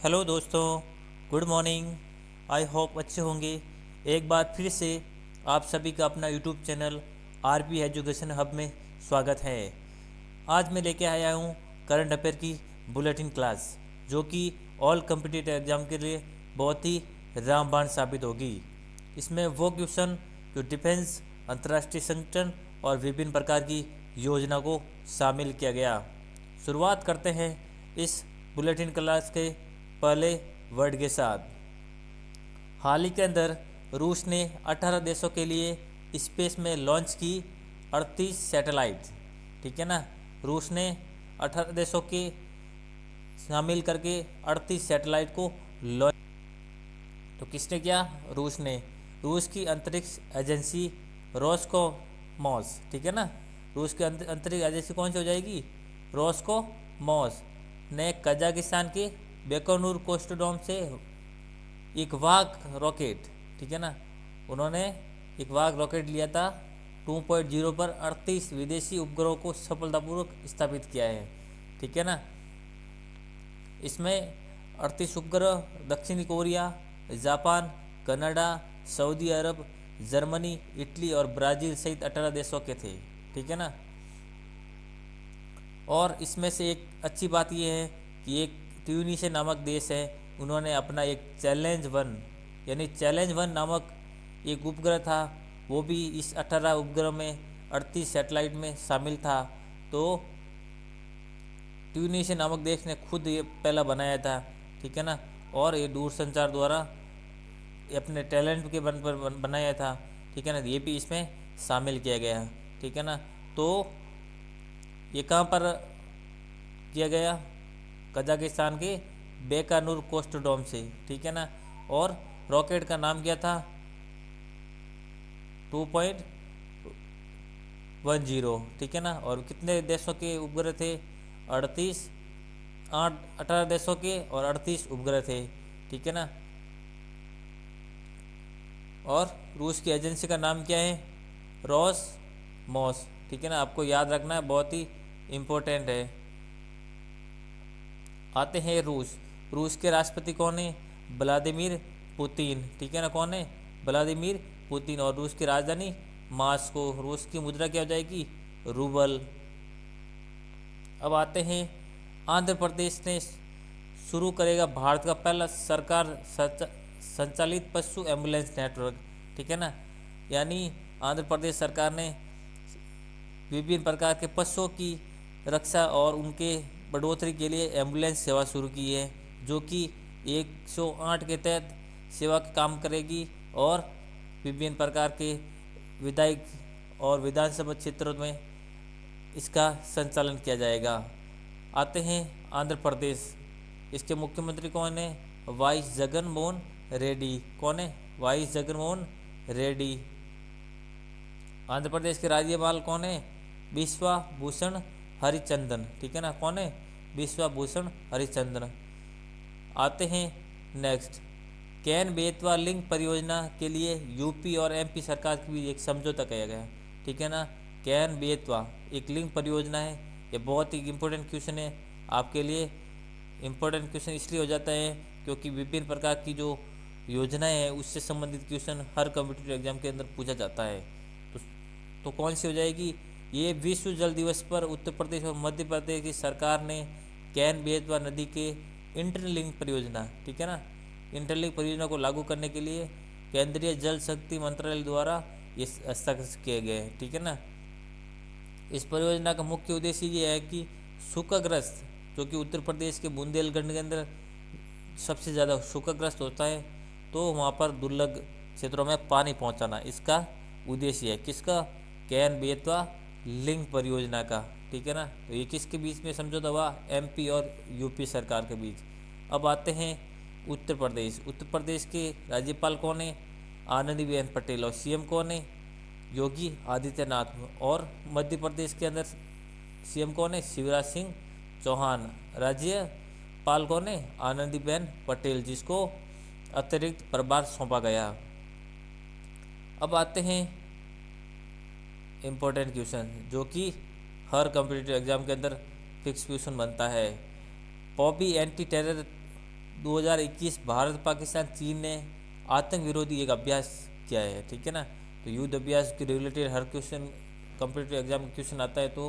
Hello दोस्तों, good morning. I hope अच्छे होंगे। एक बार फिर से आप सभी का अपना YouTube channel RP education hub में स्वागत है। आज मैं लेके आया हूँ करंट अफेयर की बुलेटिन क्लास, जो कि ऑल कम्पिटिटिव एग्ज़ाम के लिए बहुत ही रामबाण साबित होगी। इसमें वो क्वेश्चन जो डिफेंस, अंतर्राष्ट्रीय संगठन और विभिन्न प्रकार की योजना को शामिल किया गया। शुरुआत करते हैं इस बुलेटिन क्लास के पहले वर्ड के साथ। हाल ही के अंदर रूस ने 18 देशों के लिए स्पेस में लॉन्च की 38 सैटेलाइट। ठीक है ना, रूस ने 18 देशों के शामिल करके 38 सैटेलाइट को लॉन्च। तो किसने किया? रूस ने। रूस की अंतरिक्ष एजेंसी रोस्कोमॉस, ठीक है ना, रूस की अंतरिक्ष एजेंसी कौन सी हो जाएगी? रोस्कोमॉस ने कजाकिस्तान के बेकोनूर कोस्टोडोम से इक्वाक रॉकेट, ठीक है ना, उन्होंने इक्वाक रॉकेट लिया था 2.0 पर 38 विदेशी उपग्रहों को सफलतापूर्वक स्थापित किया है। ठीक है ना, इसमें 38 उपग्रह दक्षिणी कोरिया, जापान, कनाडा, सऊदी अरब, जर्मनी, इटली और ब्राज़ील सहित 18 देशों के थे। ठीक है ना, और इसमें से एक अच्छी बात यह है कि एक ट्यूनीशिया नामक देश है, उन्होंने अपना एक चैलेंज 1 यानी चैलेंज 1 नामक एक उपग्रह था, वो भी इस 18 उपग्रह में 38 सैटेलाइट में शामिल था। तो ट्यूनीशिया नामक देश ने खुद ये पहला बनाया था। ठीक है ना, और ये दूरसंचार द्वारा अपने टैलेंट के बन पर बनाया था। ठीक है ना, ये भी इसमें शामिल किया गया। ठीक है ना, तो ये कहाँ पर किया गया? कजाकिस्तान के बेकानूर कोस्टोडोम से। ठीक है ना, और रॉकेट का नाम क्या था? 2.10। ठीक है ना, और कितने देशों के उपग्रह थे? 38, 18 देशों के और 38 उपग्रह थे। ठीक है ना, और रूस की एजेंसी का नाम क्या है? रोसमॉस। ठीक है ना, आपको याद रखना है, बहुत ही इम्पोर्टेंट है। आते हैं रूस। रूस के राष्ट्रपति कौन है? Vladimir Putin. ठीक है ना, कौन है? Vladimir Putin. और रूस की राजधानी मास्को। रूस की मुद्रा क्या हो जाएगी? रूबल। अब आते हैं, आंध्र प्रदेश ने शुरू करेगा भारत का पहला सरकार संचालित पशु एम्बुलेंस नेटवर्क। ठीक है ना, यानी आंध्र प्रदेश सरकार ने विभिन्न प्रकार के पशुओं की रक्षा और उनके बढ़ोतरी के लिए एम्बुलेंस सेवा शुरू की है, जो कि 108 के तहत सेवा का काम करेगी और विभिन्न प्रकार के विधायक और विधानसभा क्षेत्रों में इसका संचालन किया जाएगा। आते हैं आंध्र प्रदेश। इसके मुख्यमंत्री कौन है? वाई जगन मोहन रेड्डी। कौन है? वाई जगन मोहन रेड्डी। आंध्र प्रदेश के राज्यपाल कौन है? बिस्वा भूषण हरिचंदन। ठीक है ना, कौन है? बिस्वा भूषण हरिचंदन। आते हैं नेक्स्ट, कैन बेतवा लिंक परियोजना के लिए यूपी और एमपी सरकार के बीच एक समझौता किया गया। ठीक है ना, कैन बेतवा एक लिंक परियोजना है। ये बहुत ही इम्पोर्टेंट क्वेश्चन है आपके लिए। इम्पोर्टेंट क्वेश्चन इसलिए हो जाता है क्योंकि विभिन्न प्रकार की जो योजनाएं हैं उससे संबंधित क्वेश्चन हर कॉम्पिटिटिव एग्जाम के अंदर पूछा जाता है। तो, तो कौन सी हो जाएगी? ये विश्व जल दिवस पर उत्तर प्रदेश और मध्य प्रदेश की सरकार ने कैन बेतवा नदी के इंटरलिंक परियोजना, ठीक है ना, इंटरलिंक परियोजना को लागू करने के लिए केंद्रीय जल शक्ति मंत्रालय द्वारा ये हस्ताक्षर किए गए हैं। ठीक है ना, इस परियोजना का मुख्य उद्देश्य ये है कि सूखाग्रस्त, जो कि उत्तर प्रदेश के बुंदेलखंड के अंदर सबसे ज़्यादा सूखाग्रस्त होता है, तो वहाँ पर दुर्लभ क्षेत्रों में पानी पहुँचाना इसका उद्देश्य है। किसका? कैन बेतवा लिंक परियोजना का। ठीक है ना, तो ये किसके बीच में समझौता हुआ? एमपी और यूपी सरकार के बीच। अब आते हैं उत्तर प्रदेश। उत्तर प्रदेश के राज्यपाल कौन है? आनंदीबेन पटेल। और सीएम कौन है? योगी आदित्यनाथ। और मध्य प्रदेश के अंदर सीएम कौन है? शिवराज सिंह चौहान। राज्यपाल कौन है? आनंदीबेन पटेल, जिसको अतिरिक्त प्रभार सौंपा गया। अब आते हैं इम्पोर्टेंट क्वेश्चन, जो कि हर कॉम्पिटिटिव एग्जाम के अंदर फिक्स क्वेश्चन बनता है। Poppy anti terror 2021 Bharat Pakistan चीन ने आतंक विरोधी एक अभ्यास किया है, ठीक है ना। तो युद्ध अभ्यास के रिलेटेड हर क्वेश्चन कॉम्पिटिटिव एग्जाम में क्वेश्चन आता है। तो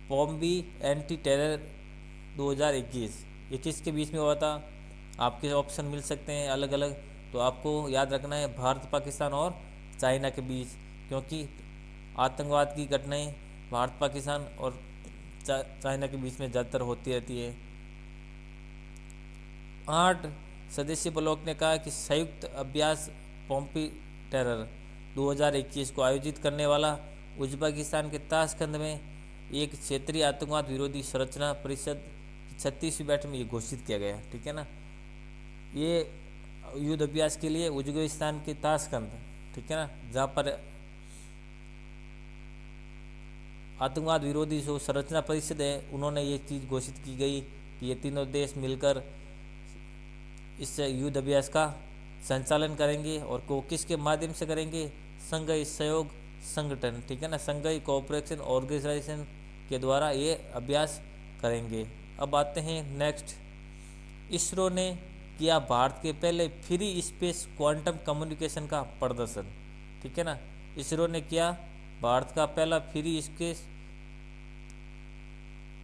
पॉम्बी एंटी टेरर 2021 के बीच में हुआ था। आपके ऑप्शन मिल सकते हैं अलग अलग, तो आपको याद रखना है भारत पाकिस्तान और चाइना के बीच, क्योंकि आतंकवाद की घटनाएं भारत पाकिस्तान और चाइना के बीच में ज़्यादातर होती रहती है। 8 सदस्यीय ब्लॉक ने कहा कि संयुक्त अभ्यास पॉम्पी टेरर 2021 को आयोजित करने वाला उज्बेकिस्तान के ताशकंद में एक क्षेत्रीय आतंकवाद विरोधी संरचना परिषद की 36वीं बैठक में ये घोषित किया गया, ठीक है ना। ये युद्ध अभ्यास के लिए उज्बेकिस्तान के ताशकंद, ठीक है ना, जहाँ पर आतंकवाद विरोधी जो संरचना परिषद है, उन्होंने ये चीज़ घोषित की गई कि ये तीनों देश मिलकर इस युद्ध अभ्यास का संचालन करेंगे। और को किसके माध्यम से करेंगे? संघीय सहयोग संगठन, ठीक है ना, संघीय कोऑपरेशन ऑर्गेनाइजेशन के द्वारा ये अभ्यास करेंगे। अब आते हैं नेक्स्ट। इसरो ने किया भारत के पहले फ्री स्पेस क्वांटम कम्युनिकेशन का प्रदर्शन, ठीक है ना। इसरो ने किया भारत का पहला फ्री स्पेस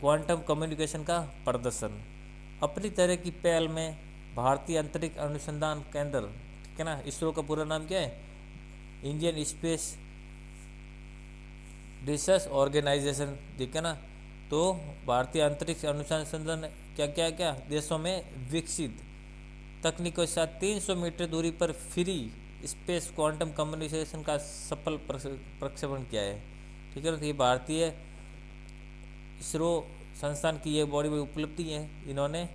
क्वांटम कम्युनिकेशन का प्रदर्शन। अपनी तरह की पहल में भारतीय अंतरिक्ष अनुसंधान केंद्र, ठीक है ना, इसरो का पूरा नाम क्या है? इंडियन स्पेस रिसर्च ऑर्गेनाइजेशन, ठीक है ना। तो भारतीय अंतरिक्ष अनुसंधान क्या देशों में विकसित तकनीकों के साथ 300 मीटर दूरी पर फ्री स्पेस क्वांटम कम्युनिकेशन का सफल प्रक्षेपण किया है, ठीक है ना। तो ये भारतीय इसरो संस्थान की ये बड़ी बड़ी उपलब्धि है। इन्होंने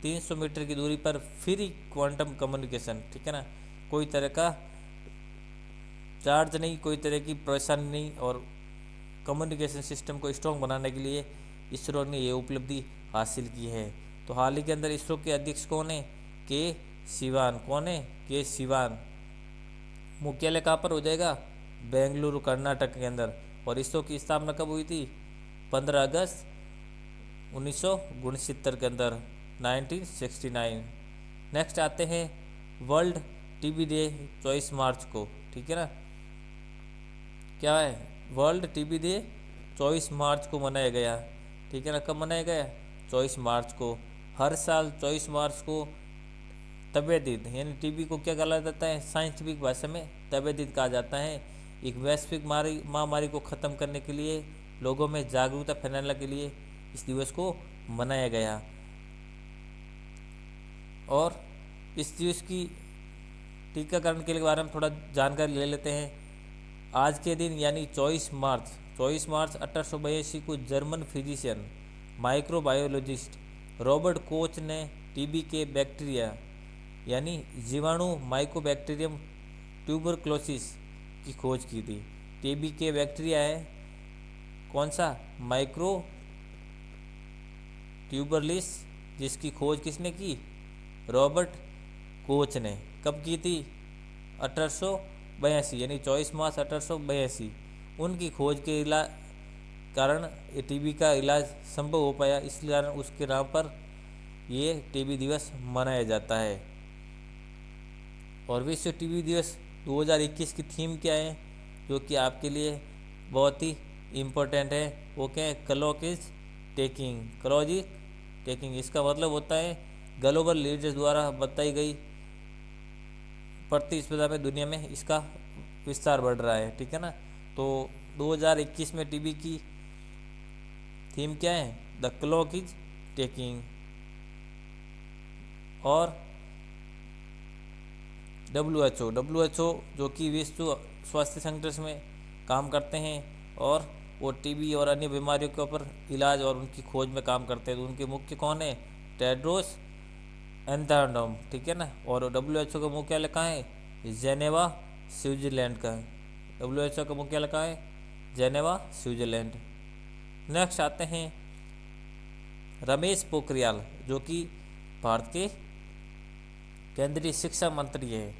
300 मीटर की दूरी पर फ्री क्वांटम कम्युनिकेशन, ठीक है ना, कोई तरह का चार्ज नहीं, कोई तरह की परेशानी नहीं, और कम्युनिकेशन सिस्टम को स्ट्रॉन्ग बनाने के लिए इसरो ने ये उपलब्धि हासिल की है। तो हाल ही के अंदर इसरो के अध्यक्ष कौन है? के सिवान। कौन है? के सिवान। मुख्यालय कहाँ पर हो जाएगा? बेंगलुरु कर्नाटक के अंदर। और इसरो की स्थापना कब हुई थी? 15 अगस्त 1969 के अंदर, 1969। नेक्स्ट आते हैं वर्ल्ड टीबी डे 24 मार्च को, ठीक है ना। क्या है? वर्ल्ड टीबी डे 24 मार्च को मनाया गया, ठीक है ना। कब मनाया गया? 24 मार्च को। हर साल 24 मार्च को तबीयत दिन, यानी टीबी को क्या कहा जाता है साइंटिफिक भाषा में? तबीयत दिन कहा जाता है। एक वैश्विक महामारी को ख़त्म करने के लिए, लोगों में जागरूकता फैलाने के लिए इस दिवस को मनाया गया। और इस दिवस की टीकाकरण के बारे में थोड़ा जानकारी ले लेते हैं। आज के दिन यानी 24 मार्च 1882 को German physician microbiologist Robert Koch ने टीबी के बैक्टीरिया यानी जीवाणु माइकोबैक्टीरियम ट्यूबरक्लोसिस की खोज की थी। टीबी के बैक्टीरिया है कौन सा? माइक्रो ट्यूबरलिस, जिसकी खोज किसने की? रॉबर्ट कोच ने। कब की थी? 1882, यानी 24 मार्च 1882। उनकी खोज के कारण ये टीबी का इलाज संभव हो पाया, इस कारण उसके नाम पर ये टीबी दिवस मनाया जाता है। और विश्व टीबी दिवस 2021 की थीम क्या है, जो कि आपके लिए बहुत ही इम्पोर्टेंट है? वो क्या है? Clock is taking. Clock is taking, इसका मतलब होता है ग्लोबल लीडर्स द्वारा बताई गई प्रतिस्पर्धा में दुनिया में इसका विस्तार बढ़ रहा है, ठीक है ना। तो 2021 में टीबी की थीम क्या है? The clock is taking. और WHO जो कि विश्व स्वास्थ्य संगठन में काम करते हैं, और वो टीबी और अन्य बीमारियों के ऊपर इलाज और उनकी खोज में काम करते हैं। तो उनके मुख्य कौन है? टेड्रोस एथानोम, ठीक है ना। और WHO का मुख्यालय कहाँ है? जेनेवा, स्विट्जरलैंड का है। WHO का मुख्यालय कहाँ है? Geneva, Switzerland. नेक्स्ट आते हैं रमेश पोखरियाल, जो कि भारत के केंद्रीय शिक्षा मंत्री है।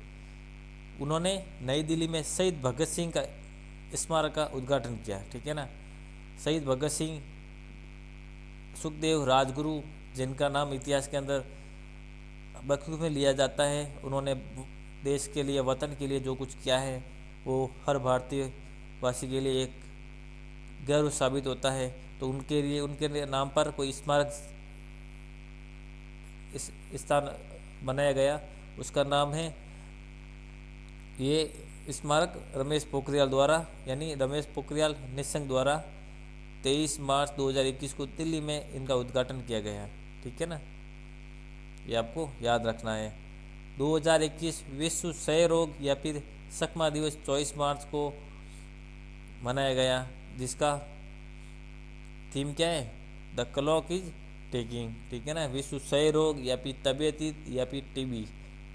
उन्होंने नई दिल्ली में शहीद भगत सिंह का स्मारक का उद्घाटन किया, ठीक है ना। शहीद भगत सिंह, सुखदेव, राजगुरु, जिनका नाम इतिहास के अंदर बखूबी में लिया जाता है। उन्होंने देश के लिए, वतन के लिए जो कुछ किया है वो हर भारतीय वासी के लिए एक गर्व साबित होता है। तो उनके लिए, उनके नाम पर कोई स्मारक इस स्थान बनाया गया, उसका नाम है, ये स्मारक रमेश पोखरियाल द्वारा, यानी रमेश पोखरियाल निशंक द्वारा 23 मार्च 2021 को दिल्ली में इनका उद्घाटन किया गया है। ठीक है ना, ये आपको याद रखना है। 2021 विश्व क्षय रोग या फिर सकमा दिवस 24 मार्च को मनाया गया, जिसका थीम क्या है, द क्लॉक इज टिकिंग। ठीक है ना, विश्व क्षय रोग या फिर तबीयती या फिर टीबी,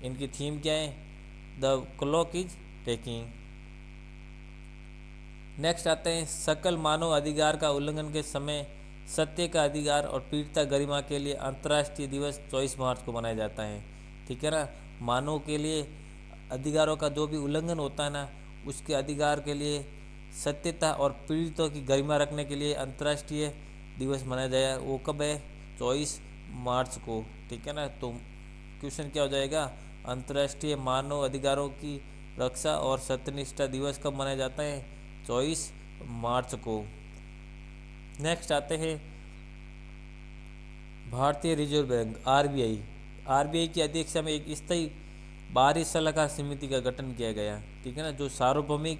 इनकी थीम क्या है, the clock is ticking. Next आते हैं, सकल मानव अधिकार का उल्लंघन के समय सत्य का अधिकार और पीड़िता गरिमा के लिए अंतर्राष्ट्रीय दिवस 24 मार्च को मनाया जाता है। ठीक है ना, मानव के लिए अधिकारों का जो भी उल्लंघन होता है ना, उसके अधिकार के लिए, सत्यता और पीड़ितों की गरिमा रखने के लिए अंतर्राष्ट्रीय दिवस मनाया जाए। वो कब है, 24 मार्च को। ठीक है ना, तो क्वेश्चन क्या हो जाएगा, अंतर्राष्ट्रीय मानव अधिकारों की रक्षा और सत्यनिष्ठा दिवस कब मनाया जाता है, 24 मार्च को। नेक्स्ट आते हैं, भारतीय रिजर्व बैंक आरबीआई। आरबीआई की अध्यक्षता में एक स्थायी बाहरी सलाहकार समिति का गठन किया गया। ठीक है ना, जो सार्वभौमिक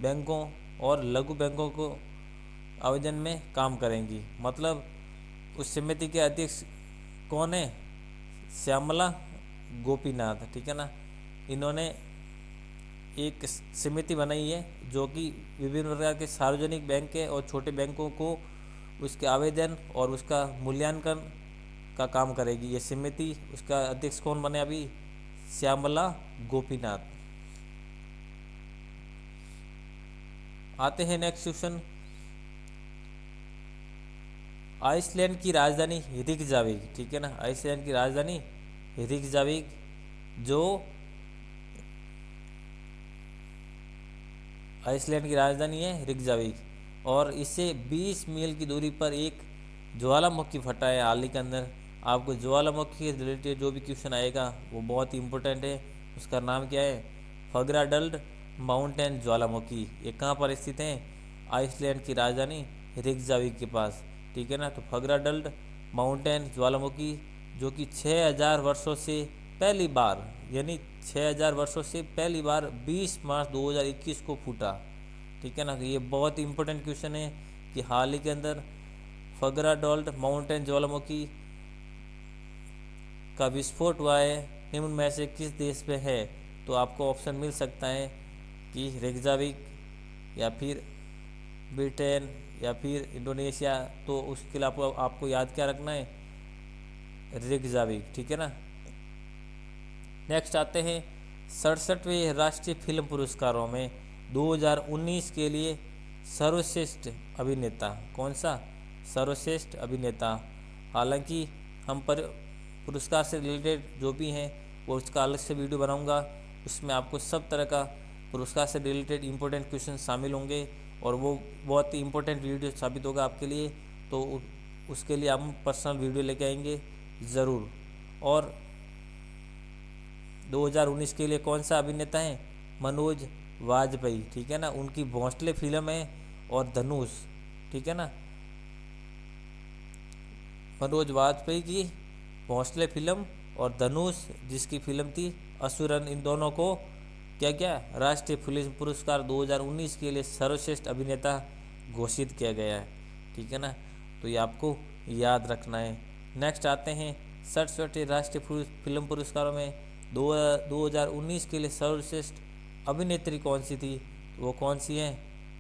बैंकों और लघु बैंकों को आवेदन में काम करेंगी। मतलब उस समिति के अध्यक्ष कौन है, श्यामला गोपीनाथ। ठीक है ना, इन्होंने एक समिति बनाई है जो कि विभिन्न प्रकार के सार्वजनिक बैंक के और छोटे बैंकों को उसके आवेदन और उसका मूल्यांकन का काम करेगी ये समिति। उसका अध्यक्ष कौन बने अभी, श्यामला गोपीनाथ। आते हैं नेक्स्ट क्वेश्चन, आइसलैंड की राजधानी रिकजाविक। ठीक है ना, आइसलैंड की राजधानी रिकजाविक, जो आइसलैंड की राजधानी है रिकजाविक, और इससे 20 मील की दूरी पर एक ज्वालामुखी फटा है हाल ही के अंदर। आपको ज्वालामुखी से रिलेटेड जो भी क्वेश्चन आएगा वो बहुत ही इंपॉर्टेंट है। उसका नाम क्या है, फगराडल्ड माउंटेन ज्वालामुखी। ये कहाँ पर स्थित है, आइसलैंड की राजधानी रिकजाविक के पास। ठीक है ना, तो फगराडल्ड माउंटेन ज्वालामुखी जो कि 6000 वर्षों से पहली बार, यानी 6000 वर्षों से पहली बार 20 मार्च 2021 को फूटा। ठीक है ना, तो ये बहुत इंपॉर्टेंट क्वेश्चन है कि हाल ही के अंदर फगराडोल्ड माउंटेन ज्वालामुखी का विस्फोट हुआ है, निम्न में से किस देश में है। तो आपको ऑप्शन मिल सकता है कि रेकजाविक या फिर ब्रिटेन या फिर इंडोनेशिया। तो उसके लिए आपको याद क्या रखना है, रेकजाविक। ठीक है ना। नेक्स्ट आते हैं, 67वें राष्ट्रीय फिल्म पुरस्कारों में 2019 के लिए सर्वश्रेष्ठ अभिनेता कौन सा, सर्वश्रेष्ठ अभिनेता। हालांकि हम पर पुरस्कार से रिलेटेड जो भी हैं वो उसका अलग से वीडियो बनाऊंगा, उसमें आपको सब तरह का पुरस्कार से रिलेटेड इंपॉर्टेंट क्वेश्चन शामिल होंगे और वो बहुत ही इंपॉर्टेंट वीडियो साबित होगा आपके लिए। तो उसके लिए हम पर्सनल वीडियो लेके आएंगे ज़रूर। और 2019 के लिए कौन सा अभिनेता है, मनोज वाजपेयी। ठीक है ना, उनकी भोंसले फिल्म है और धनुष। ठीक है ना, मनोज वाजपेयी की भोंसले फिल्म और धनुष जिसकी फिल्म थी असुरन, इन दोनों को क्या क्या राष्ट्रीय फिल्म पुरस्कार 2019 के लिए सर्वश्रेष्ठ अभिनेता घोषित किया गया है। ठीक है ना, तो ये आपको याद रखना है। नेक्स्ट आते हैं, 67वें राष्ट्रीय फिल्म पुरस्कारों में 2019 के लिए सर्वश्रेष्ठ अभिनेत्री कौन सी थी, वो कौन सी है,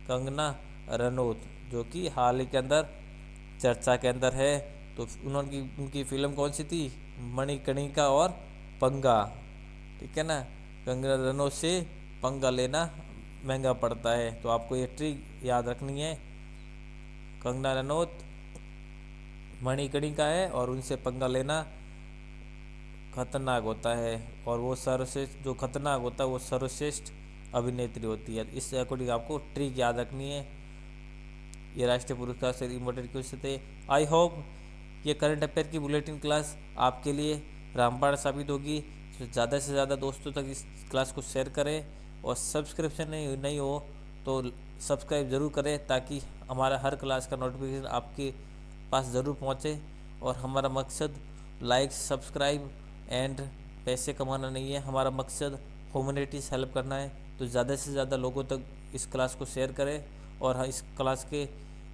कंगना रनौत, जो कि हाल ही के अंदर चर्चा के अंदर है। तो उनकी फिल्म कौन सी थी, मणिकर्णिका और पंगा। ठीक है ना, कंगना रनौत से पंगा लेना महंगा पड़ता है। तो आपको ये ट्रिक याद रखनी है, कंगना रनौत मणिकर्णिका है और उनसे पंगा लेना खतरनाक होता है, और वो सर्वश्रेष्ठ जो खतरनाक होता है वो सर्वश्रेष्ठ अभिनेत्री होती है। इस अकॉर्डिंग आपको ट्रिक याद रखनी है। ये राष्ट्रीय पुरस्कार से इम्पोर्टेंट क्वेश्चन थे। आई होप ये करंट अफेयर की बुलेटिन क्लास आपके लिए रामबाण साबित होगी। तो ज़्यादा से ज़्यादा दोस्तों तक इस क्लास को शेयर करें, और सब्सक्रिप्शन नहीं हो तो सब्सक्राइब ज़रूर करें, ताकि हमारा हर क्लास का नोटिफिकेशन आपके पास ज़रूर पहुँचे। और हमारा मकसद लाइक, सब्सक्राइब एंड पैसे कमाना नहीं है, हमारा मकसद ह्यूमैनिटीज़ हेल्प करना है। तो ज़्यादा से ज़्यादा लोगों तक इस क्लास को शेयर करें। और हाँ, इस क्लास के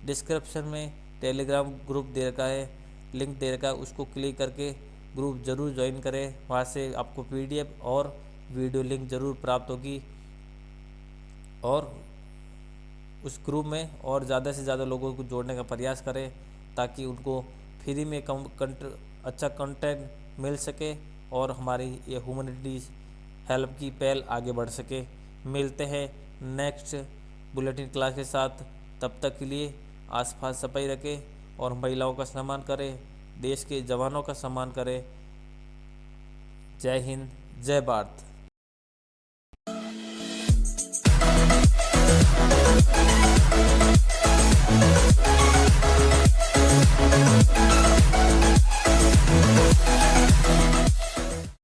डिस्क्रिप्शन में टेलीग्राम ग्रुप दे रखा है, लिंक दे रखा है, उसको क्लिक करके ग्रुप ज़रूर ज्वाइन करें। वहाँ से आपको PDF और वीडियो लिंक ज़रूर प्राप्त होगी। और उस ग्रुप में और ज़्यादा से ज़्यादा लोगों को जोड़ने का प्रयास करें, ताकि उनको फ्री में अच्छा कंटेंट मिल सके और हमारी ये ह्यूमैनिटीज़ हेल्प की पहल आगे बढ़ सके। मिलते हैं नेक्स्ट बुलेटिन क्लास के साथ। तब तक के लिए आसपास सफाई रखें और महिलाओं का सम्मान करें, देश के जवानों का सम्मान करें। जय हिंद, जय भारत।